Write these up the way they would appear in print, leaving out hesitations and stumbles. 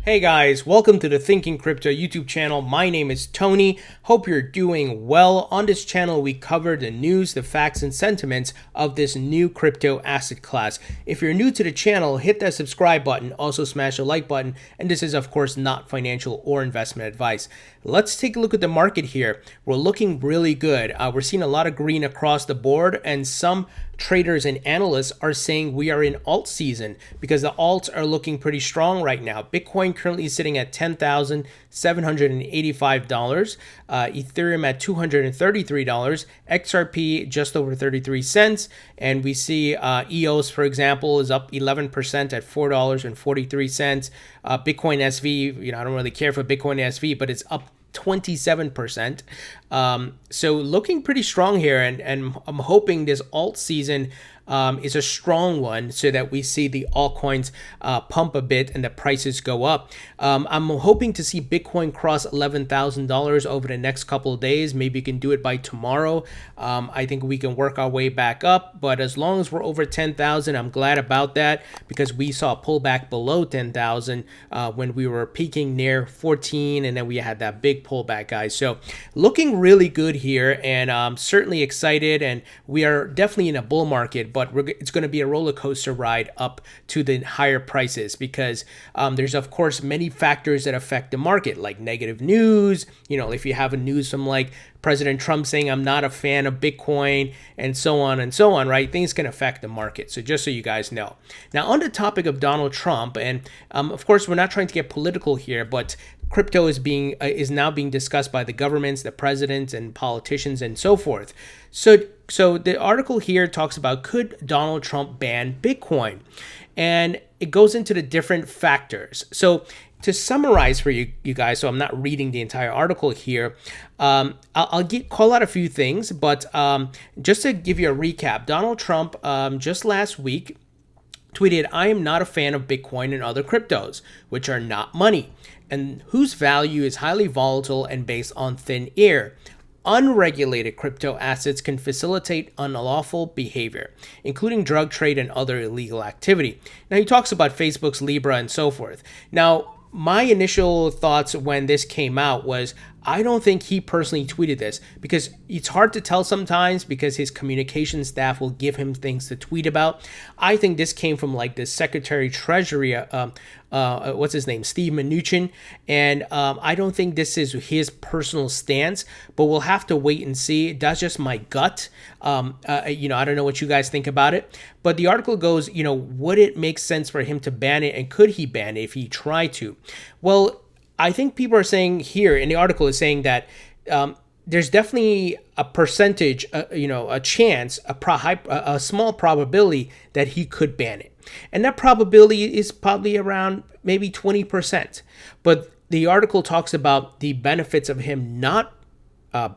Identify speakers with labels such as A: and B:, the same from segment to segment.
A: Hey guys, welcome to the Thinking Crypto YouTube channel. My name is Tony. Hope you're doing well. On this channel, we cover the news, the facts, and sentiments of this new crypto asset class. If you're new to the channel, hit that subscribe button, also smash the like button, and this is of course not financial or investment advice. Let's take a look at the market here. We're looking really good. We're seeing a lot of green across the board, and some traders and analysts are saying we are in alt season because the alts are looking pretty strong right now. Bitcoin currently sitting at $10,785, Ethereum at $233, XRP just over 33 cents, and we see EOS, for example, is up 11% at $4.43. Bitcoin SV, I don't really care for Bitcoin SV, but it's up 27%. So looking pretty strong here, and I'm hoping this alt season is a strong one so that we see the altcoins pump a bit and the prices go up. I'm hoping to see Bitcoin cross $11,000 over the next couple of days. Maybe we can do it by tomorrow. I think we can work our way back up, but as long as we're over 10,000, I'm glad about that because we saw a pullback below 10,000 when we were peaking near 14, and then we had that big pullback, guys. So looking really good here, and I'm certainly excited, and we are definitely in a bull market, but it's going to be a roller coaster ride up to the higher prices because there's of course many factors that affect the market, like negative news. If you have a news from like President Trump saying I'm not a fan of Bitcoin and so on, right? Things can affect the market. So just so you guys know. Now on the topic of Donald Trump, and of course we're not trying to get political here, but crypto is now being discussed by the governments, the presidents, and politicians, and so forth. So the article here talks about, could Donald Trump ban Bitcoin? And it goes into the different factors. So to summarize for you guys, so I'm not reading the entire article here, I'll call out a few things, but just to give you a recap, Donald Trump just last week tweeted, "I am not a fan of Bitcoin and other cryptos, which are not money, and whose value is highly volatile and based on thin air. Unregulated crypto assets can facilitate unlawful behavior, including drug trade and other illegal activity." Now, he talks about Facebook's Libra and so forth. Now, my initial thoughts when this came out was, I don't think he personally tweeted this because it's hard to tell sometimes because his communication staff will give him things to tweet about. I think this came from like the Secretary Treasury, what's his name, Steve Mnuchin, and I don't think this is his personal stance, but we'll have to wait and see. That's just my gut. I don't know what you guys think about it, but the article goes, would it make sense for him to ban it, and could he ban it if he tried to? Well, I think people are saying here in the article is saying that there's definitely a percentage, a chance, a small probability that he could ban it. And that probability is probably around maybe 20%. But the article talks about the benefits of him not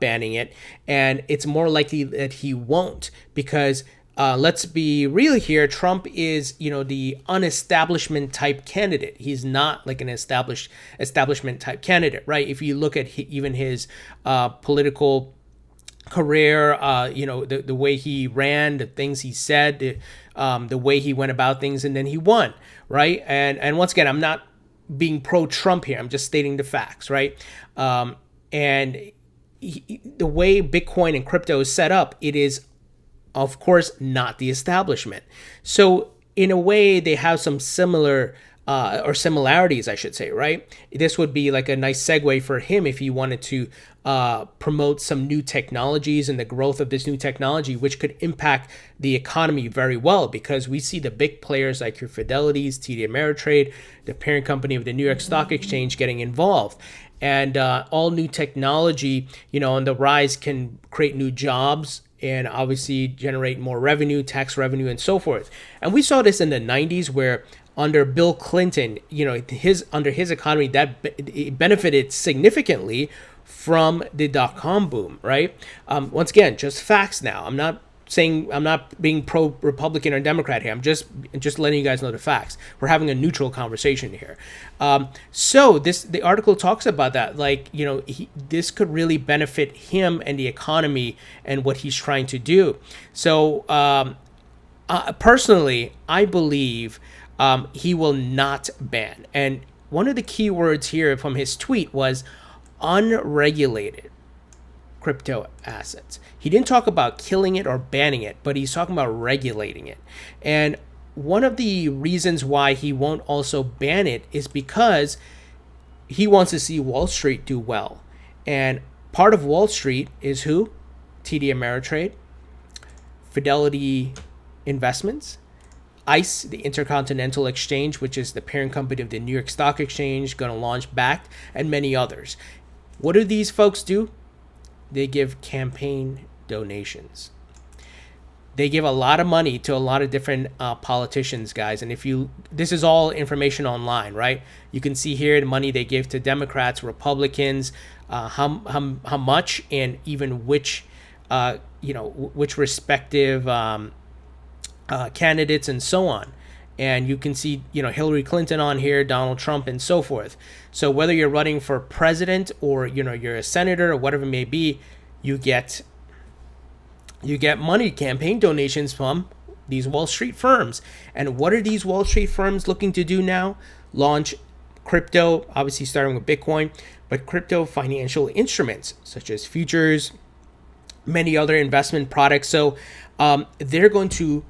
A: banning it, and it's more likely that he won't because let's be real here. Trump is, the unestablishment type candidate. He's not like an establishment type candidate, right? If you look at even his political career, the way he ran, the things he said, the way he went about things, and then he won, right? And once again, I'm not being pro-Trump here. I'm just stating the facts, right? And the way Bitcoin and crypto is set up, it is of course not the establishment. So in a way, they have some similar or similarities, I should say, right? This would be like a nice segue for him if he wanted to promote some new technologies and the growth of this new technology, which could impact the economy very well, because we see the big players like your Fidelities, TD Ameritrade, the parent company of the New York Stock Exchange getting involved. And all new technology, on the rise can create new jobs and obviously generate more revenue, tax revenue, and so forth. And we saw this in the 90s where under Bill Clinton, under his economy, it benefited significantly from the dot-com boom, right? Once again, just facts now. I'm not being pro-Republican or Democrat here. I'm just letting you guys know the facts. We're having a neutral conversation here. So the article talks about that, this could really benefit him and the economy and what he's trying to do. So personally, I believe he will not ban. And one of the key words here from his tweet was unregulated crypto assets. He didn't talk about killing it or banning it, but he's talking about regulating it. And one of the reasons why he won't also ban it is because he wants to see Wall Street do well. And part of Wall Street is who? TD Ameritrade, Fidelity Investments, ICE, the Intercontinental Exchange, which is the parent company of the New York Stock Exchange, going to launch Bakkt, and many others. What do these folks do? They give campaign donations. They give a lot of money to a lot of different politicians, guys. And this is all information online, right? You can see here the money they give to Democrats, Republicans, how much, and even which respective candidates and so on. And you can see, Hillary Clinton on here, Donald Trump, and so forth. So whether you're running for president or, you're a senator or whatever it may be, you get money, campaign donations from these Wall Street firms. And what are these Wall Street firms looking to do now? Launch crypto, obviously starting with Bitcoin, but crypto financial instruments such as futures, many other investment products. So they're going to,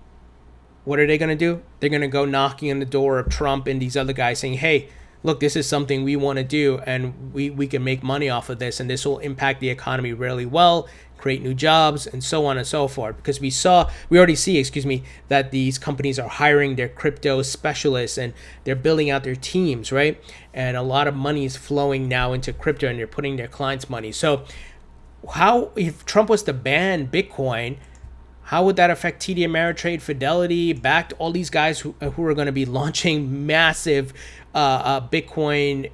A: what are they going to do? They're going to go knocking on the door of Trump and these other guys saying, hey, look, this is something we want to do, and we can make money off of this, and this will impact the economy really well, create new jobs, and so on and so forth. Because we already see, that these companies are hiring their crypto specialists, and they're building out their teams, right? And a lot of money is flowing now into crypto, and they're putting their clients' money. So if Trump was to ban Bitcoin, how would that affect TD Ameritrade, Fidelity, Bakkt, all these guys who are going to be launching massive Bitcoin,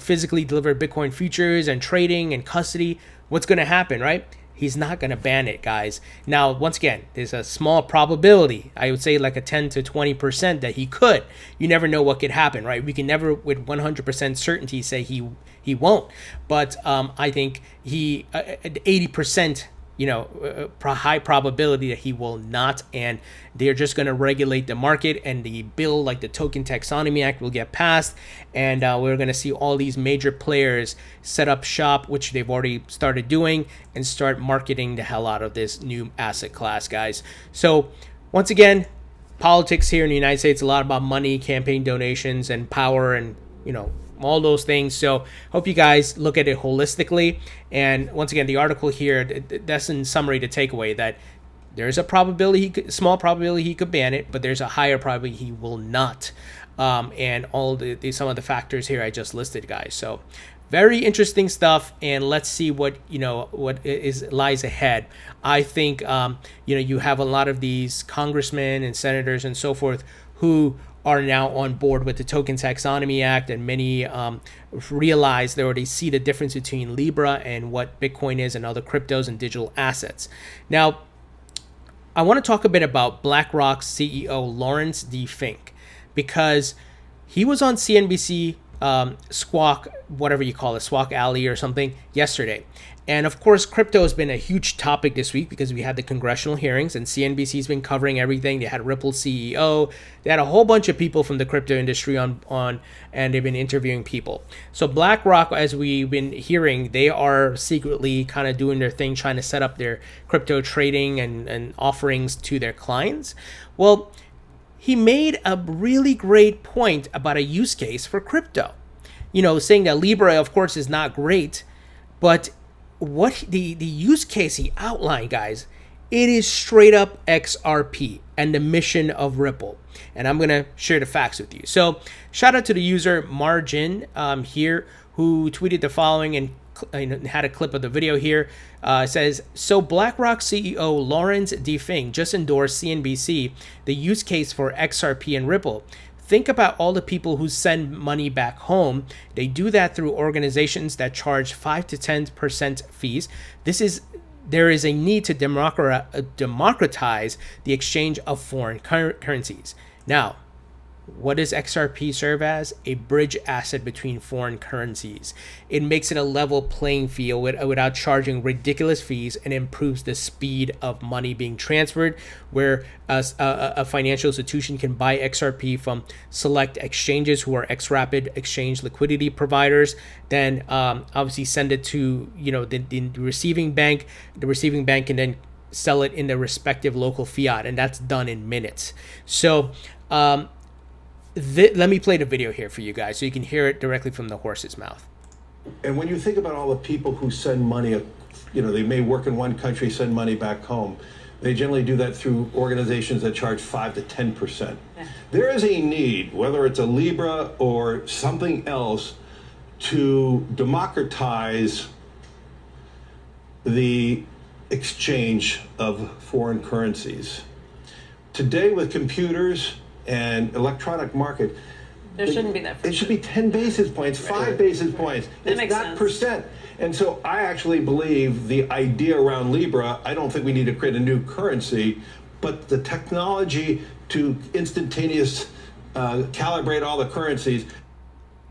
A: physically delivered Bitcoin futures and trading and custody? What's going to happen, right? He's not going to ban it, guys. Now, once again, there's a small probability, I would say like a 10 to 20% that he could. You never know what could happen, right? We can never with 100% certainty say he won't. But I think 80%, high probability that he will not, and they're just going to regulate the market, and the bill like the Token Taxonomy Act will get passed, and we're going to see all these major players set up shop, which they've already started doing, and start marketing the hell out of this new asset class, guys. So once again, politics here in the United States, a lot about money, campaign donations, and power, and all those things. So hope you guys look at it holistically. And once again, the article here, that's in summary the takeaway, that there's a small probability he could ban it, but there's a higher probability he will not. And all some of the factors here I just listed, guys. So very interesting stuff, and let's see what lies ahead. I think you have a lot of these congressmen and senators and so forth who are now on board with the Token Taxonomy Act, and many realize they already see the difference between Libra and what Bitcoin is and other cryptos and digital assets. Now, I want to talk a bit about Blackrock CEO Laurence D. Fink, because he was on CNBC Squawk, whatever you call it, Squawk Alley or something, yesterday. And of course, crypto has been a huge topic this week because we had the congressional hearings, and CNBC's been covering everything. They had Ripple CEO. They had a whole bunch of people from the crypto industry on, and they've been interviewing people. So BlackRock, as we've been hearing, they are secretly kind of doing their thing, trying to set up their crypto trading and offerings to their clients. Well, he made a really great point about a use case for crypto. Saying that Libra, of course, is not great, but what the use case he outlined, guys, it is straight up XRP and the mission of Ripple. And I'm going to share the facts with you. So shout out to the user Margin here, who tweeted the following and had a clip of the video here. It says, so BlackRock CEO Laurence D. Fink just endorsed CNBC, the use case for XRP and Ripple. Think about all the people who send money back home. They do that through organizations that charge 5 to 10% fees. There is a need to democratize the exchange of foreign currencies. Now, What does XRP serve as? A bridge asset between foreign currencies. It makes it a level playing field without charging ridiculous fees, and improves the speed of money being transferred, where a financial institution can buy XRP from select exchanges who are XRapid exchange liquidity providers, then obviously send it to the receiving bank. The receiving bank can then sell it in the respective local fiat, and that's done in minutes. So let me play the video here for you guys so you can hear it directly from the horse's mouth.
B: And when you think about all the people who send money, they may work in one country, send money back home. They generally do that through organizations that charge 5 to 10%. Yeah. There is a need, whether it's a Libra or something else, to democratize the exchange of foreign currencies. Today, with computers and electronic market,
C: there shouldn't be that.
B: It should be 10 basis points, 5 basis points.
C: That makes sense.
B: Percent. And so I actually believe the idea around Libra, I don't think we need to create a new currency, but the technology to instantaneous calibrate all the currencies.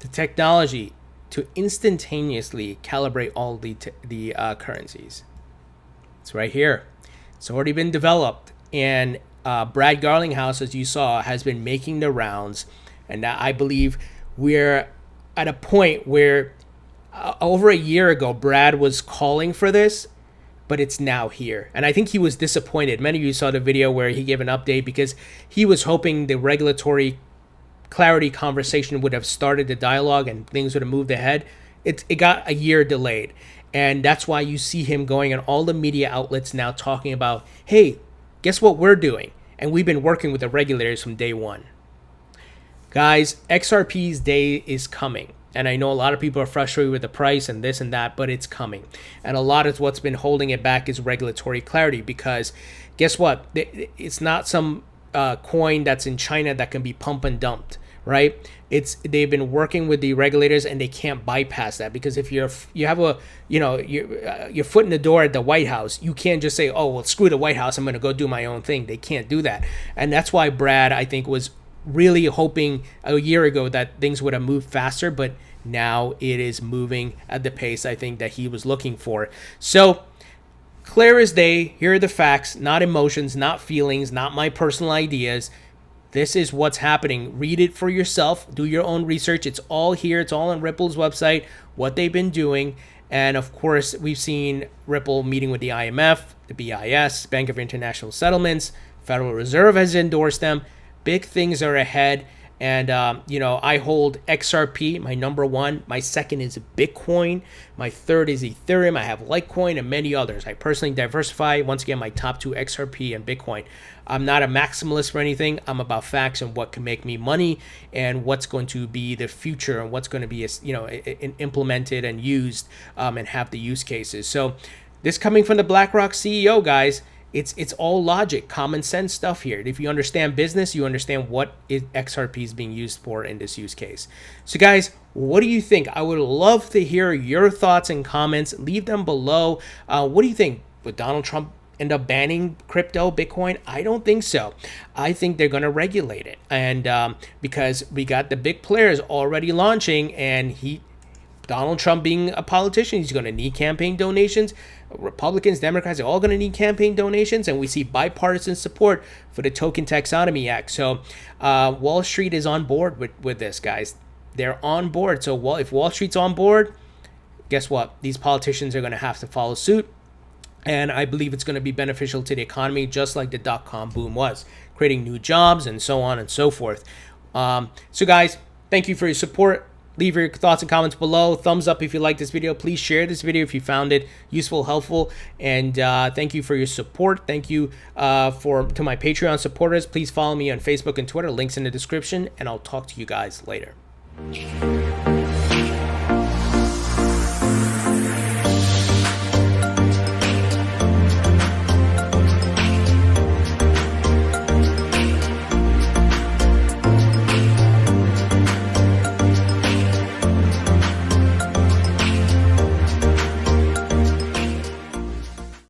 A: The technology to instantaneously calibrate all the currencies. It's right here. It's already been developed, and Brad Garlinghouse, as you saw, has been making the rounds, and now I believe we're at a point where over a year ago, Brad was calling for this, but it's now here. And I think he was disappointed. Many of you saw the video where he gave an update because he was hoping the regulatory clarity conversation would have started the dialogue and things would have moved ahead. It got a year delayed. And that's why you see him going on all the media outlets now talking about, hey, guess what we're doing? And we've been working with the regulators from day one. Guys, XRP's day is coming. And I know a lot of people are frustrated with the price and this and that, but it's coming. And a lot of what's been holding it back is regulatory clarity, because guess what? It's not some coin that's in China that can be pump and dumped, right? They've been working with the regulators, and they can't bypass that, because if you have your foot in the door at the White House, you can't just say, oh, well, screw the White House, I'm going to go do my own thing. They can't do that. And that's why Brad, I think, was really hoping a year ago that things would have moved faster, but now it is moving at the pace I think that he was looking for. So clear as day, here are the facts, not emotions, not feelings, not my personal ideas. This is what's happening. Read it for yourself. Do your own research. It's all here. It's all on Ripple's website, what they've been doing. And of course, we've seen Ripple meeting with the IMF, the BIS, Bank of International Settlements, Federal Reserve has endorsed them. Big things are ahead. And, I hold XRP, my number one. My second is Bitcoin. My third is Ethereum. I have Litecoin and many others. I personally diversify. Once again, my top two, XRP and Bitcoin. I'm not a maximalist or anything. I'm about facts and what can make me money and what's going to be the future and what's going to be, implemented and used and have the use cases. So this coming from the Blackrock CEO, guys. It's all logic, common sense stuff here. If you understand business, you understand what XRP is being used for in this use case. So guys, what do you think? I would love to hear your thoughts and comments. Leave them below. What do you think? Would Donald Trump end up banning crypto, Bitcoin? I don't think so. I think they're going to regulate it. And because we got the big players already launching, and Donald Trump being a politician, he's going to need campaign donations. Republicans, Democrats are all going to need campaign donations, and we see bipartisan support for the Token Taxonomy Act. So Wall Street is on board with this, guys. They're on board. So if Wall Street's on board, guess what? These politicians are going to have to follow suit. And I believe it's going to be beneficial to the economy, just like the dot-com boom was, creating new jobs and so on and so forth. So guys, thank you for your support. Leave your thoughts and comments below. Thumbs up if you like this video. Please share this video if you found it useful, helpful. And thank you for your support. Thank you to my Patreon supporters. Please follow me on Facebook and Twitter. Links in the description. And I'll talk to you guys later.